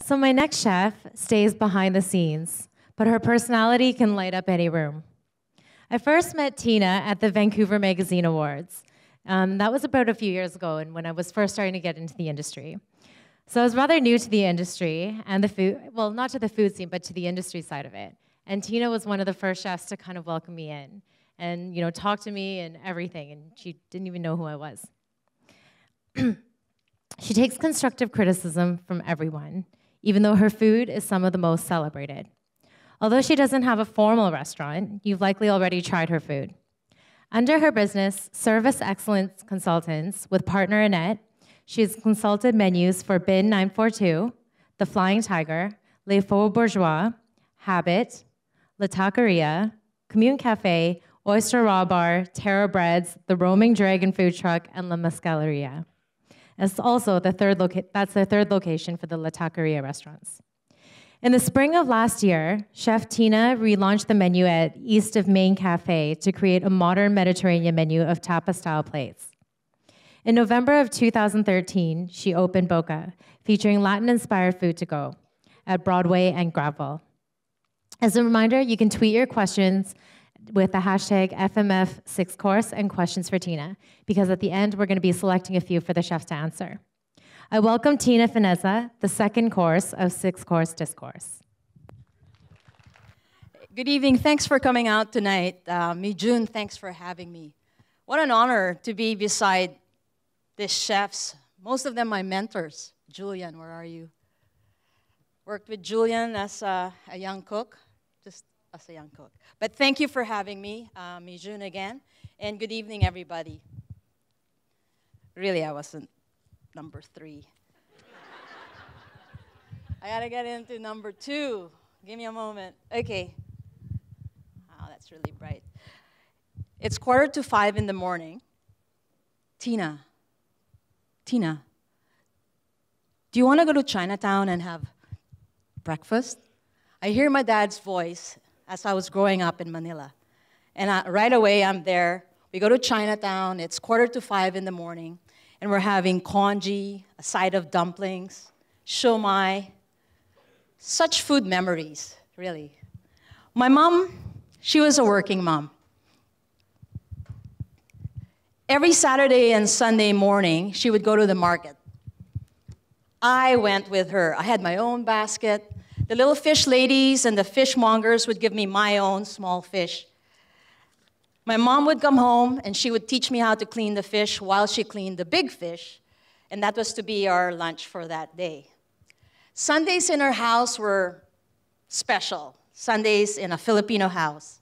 So my next chef stays behind the scenes, but her personality can light up any room. I first met Tina at the Vancouver Magazine Awards. That was about a few years ago, and when I was first starting to get into the industry. So I was rather new to the industry and the food, well, not to the food scene, but to the industry side of it. And Tina was one of the first chefs to kind of welcome me in and, talk to me and everything, and she didn't even know who I was. She takes constructive criticism from everyone, even though her food is some of the most celebrated. Although she doesn't have a formal restaurant, you've likely already tried her food. Under her business, Service Excellence Consultants, with partner Annette, she has consulted menus for Bin 942, The Flying Tiger, Les Faux Bourgeois, Habit, La Taqueria, Commune Cafe, Oyster Raw Bar, Terra Breads, The Roaming Dragon Food Truck, and La Mescaleria. That's also the third location for the La Taqueria restaurants. In the spring of last year, Chef Tina relaunched the menu at East of Main Cafe to create a modern Mediterranean menu of tapas-style plates. In November of 2013, she opened Boca, featuring Latin-inspired food to go at Broadway and Granville. As a reminder, you can tweet your questions with the hashtag FMF6course and questions for Tina, because at the end, we're going to be selecting a few for the chefs to answer. I welcome Tina Fineza, the second course of 6-course Discourse. Good evening. Thanks for coming out tonight. June, thanks for having me. What an honor to be beside these chefs. Most of them my mentors. Julian, where are you? Worked with Julian as a young cook, just as a young cook. But thank you for having me, June again. And good evening, everybody. Really, I wasn't number 3. I gotta get into number 2. Give me a moment. Okay. Wow, that's really bright. It's 4:45 in the morning. Tina, do you want to go to Chinatown and have breakfast? I hear my dad's voice as I was growing up in Manila. And right away, I'm there. We go to Chinatown. It's 4:45 in the morning. And we're having congee, a side of dumplings, siomai. Such food memories, really. My mom, she was a working mom. Every Saturday and Sunday morning, she would go to the market. I went with her. I had my own basket. The little fish ladies and the fishmongers would give me my own small fish. My mom would come home, and she would teach me how to clean the fish while she cleaned the big fish, and that was to be our lunch for that day. Sundays in our house were special. Sundays in a Filipino house.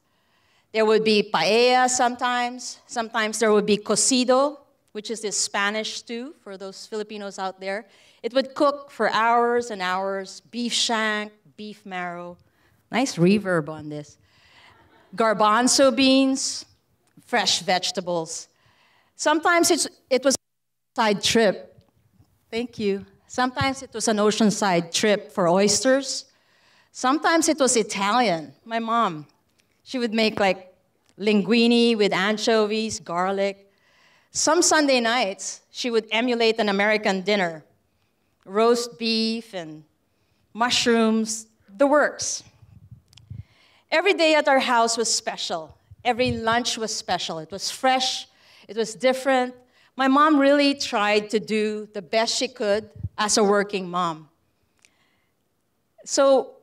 There would be paella sometimes. Sometimes there would be cocido, which is this Spanish stew for those Filipinos out there. It would cook for hours and hours. Beef shank, beef marrow. Nice reverb on this. Garbanzo beans, fresh vegetables. Sometimes it was a side trip. Thank you. Sometimes it was an oceanside trip for oysters. Sometimes it was Italian. My mom, she would make like linguine with anchovies, garlic. Some Sunday nights, she would emulate an American dinner. Roast beef and mushrooms, the works. Every day at our house was special. Every lunch was special. It was fresh. It was different. My mom really tried to do the best she could as a working mom. So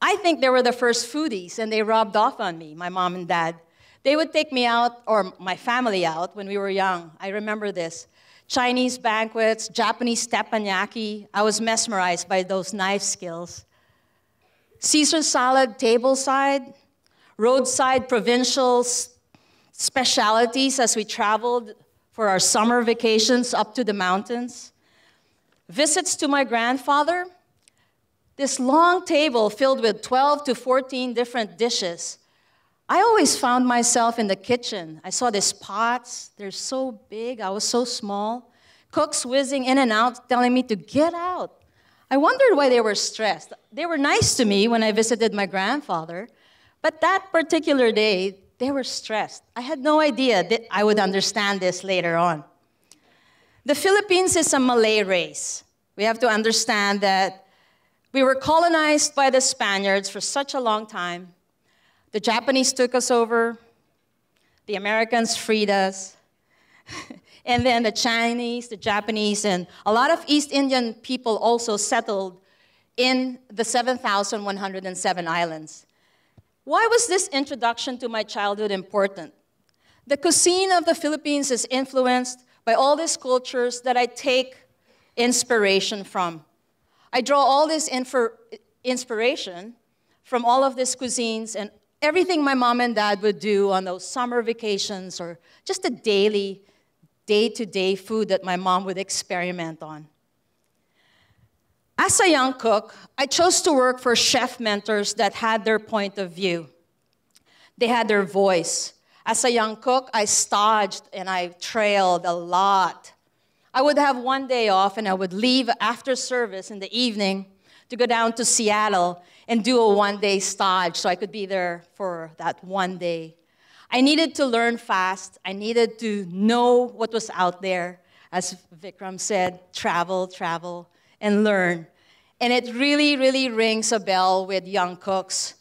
I think they were the first foodies, and they rubbed off on me, my mom and dad. They would take me out, or my family out, when we were young. I remember this. Chinese banquets, Japanese teppanyaki. I was mesmerized by those knife skills. Caesar salad tableside, roadside provincial specialities as we traveled for our summer vacations up to the mountains. Visits to my grandfather, this long table filled with 12 to 14 different dishes. I always found myself in the kitchen. I saw these pots, they're so big, I was so small. Cooks whizzing in and out, telling me to get out. I wondered why they were stressed. They were nice to me when I visited my grandfather, but that particular day, they were stressed. I had no idea that I would understand this later on. The Philippines is a Malay race. We have to understand that We were colonized by the Spaniards for such a long time. The Japanese took us over. The Americans freed us. And then the Chinese, the Japanese, and a lot of East Indian people also settled in the 7,107 islands. Why was this introduction to my childhood important? The cuisine of the Philippines is influenced by all these cultures that I take inspiration from. I draw all this inspiration from all of these cuisines and everything my mom and dad would do on those summer vacations or just the daily, day-to-day food that my mom would experiment on. As a young cook, I chose to work for chef mentors that had their point of view. They had their voice. As a young cook, I staged and I trailed a lot. I would have one day off and I would leave after service in the evening to go down to Seattle and do a one-day stage so I could be there for that one day. I needed to learn fast. I needed to know what was out there. As Vikram said, travel, travel, and learn. And it really, really rings a bell with young cooks.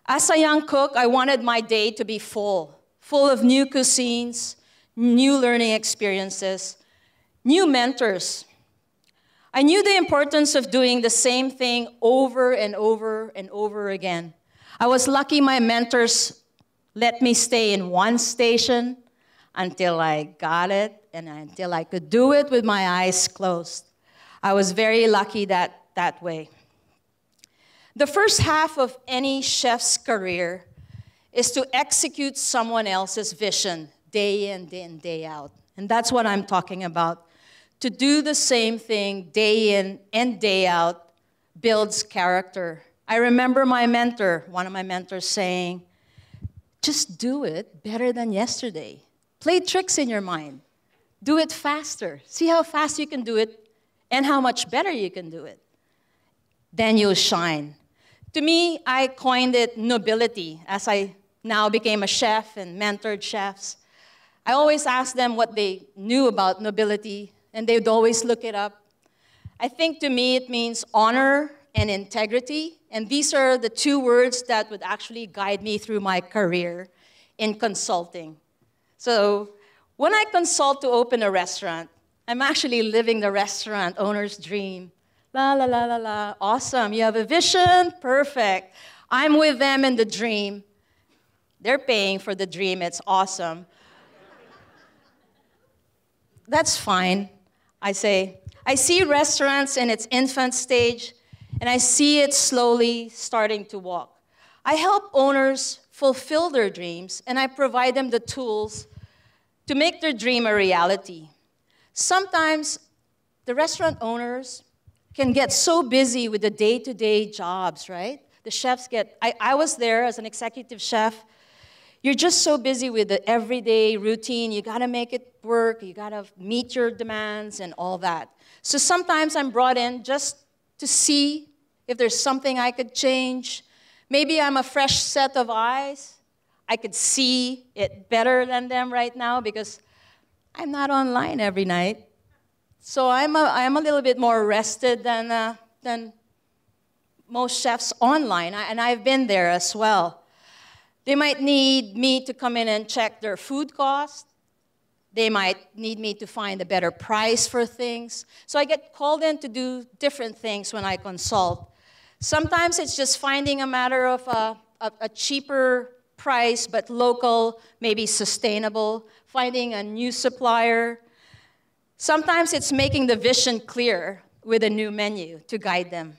As a young cook, I wanted my day to be full of new cuisines, new learning experiences, new mentors. I knew the importance of doing the same thing over and over and over again. I was lucky my mentors let me stay in one station until I got it and until I could do it with my eyes closed. I was very lucky that way. The first half of any chef's career is to execute someone else's vision day in and day out. And that's what I'm talking about. To do the same thing day in and day out builds character. I remember my mentor, one of my mentors saying, just do it better than yesterday. Play tricks in your mind. Do it faster. See how fast you can do it and how much better you can do it. Then you'll shine. To me, I coined it nobility as I now became a chef and mentored chefs. I always asked them what they knew about nobility, and they would always look it up. I think to me it means honor and integrity, and these are the two words that would actually guide me through my career in consulting. So when I consult to open a restaurant, I'm actually living the restaurant owner's dream. La, la, la, la, la, awesome, you have a vision, perfect. I'm with them in the dream. They're paying for the dream, it's awesome. That's fine, I say. I see restaurants in its infant stage, and I see it slowly starting to walk. I help owners fulfill their dreams, and I provide them the tools to make their dream a reality. Sometimes the restaurant owners can get so busy with the day-to-day jobs, right? The chefs I was there as an executive chef. You're just so busy with the everyday routine. You gotta make it work. You gotta meet your demands and all that. So sometimes I'm brought in just to see if there's something I could change. Maybe I'm a fresh set of eyes. I could see it better than them right now because I'm not online every night. So I'm a little bit more rested than most chefs online, and I've been there as well. They might need me to come in and check their food cost. They might need me to find a better price for things. So I get called in to do different things when I consult. Sometimes it's just finding a matter of a cheaper price, but local, maybe sustainable, finding a new supplier. Sometimes it's making the vision clear with a new menu to guide them.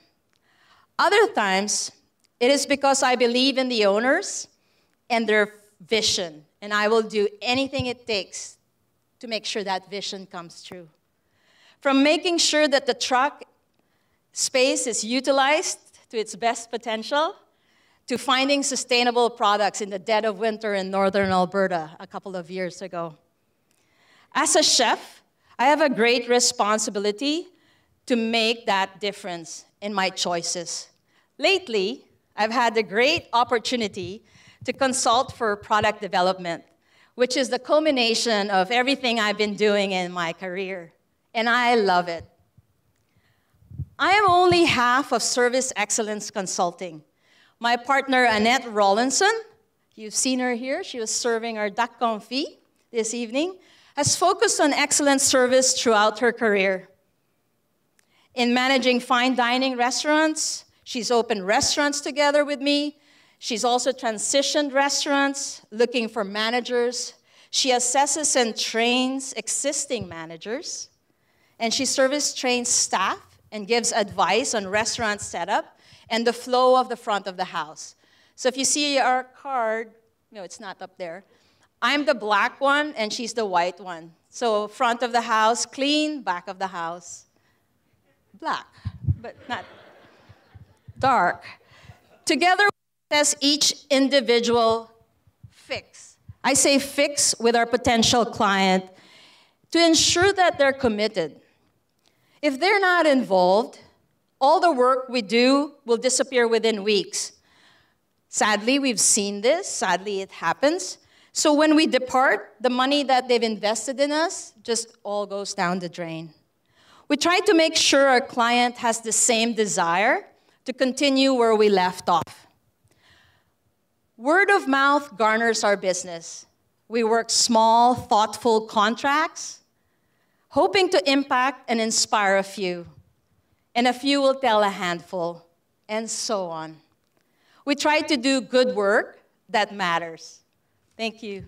Other times, it is because I believe in the owners and their vision, and I will do anything it takes to make sure that vision comes true. From making sure that the truck space is utilized to its best potential, to finding sustainable products in the dead of winter in northern Alberta a couple of years ago. As a chef, I have a great responsibility to make that difference in my choices. Lately, I've had the great opportunity to consult for product development, which is the culmination of everything I've been doing in my career, and I love it. I am only half of Service Excellence Consulting. My partner, Annette Rawlinson, you've seen her here. She was serving our duck confit this evening, has focused on excellent service throughout her career. In managing fine dining restaurants, she's opened restaurants together with me. She's also transitioned restaurants, looking for managers. She assesses and trains existing managers. And she service trains staff and gives advice on restaurant setup and the flow of the front of the house. So if you see our card, no, it's not up there. I'm the black one, and she's the white one. So front of the house, clean, back of the house, black, but not dark. Together, we assess each individual fix. I say fix with our potential client to ensure that they're committed. If they're not involved, all the work we do will disappear within weeks. Sadly, we've seen this. Sadly, it happens. So when we depart, the money that they've invested in us just all goes down the drain. We try to make sure our client has the same desire to continue where we left off. Word of mouth garners our business. We work small, thoughtful contracts, hoping to impact and inspire a few. And a few will tell a handful, and so on. We try to do good work that matters. Thank you.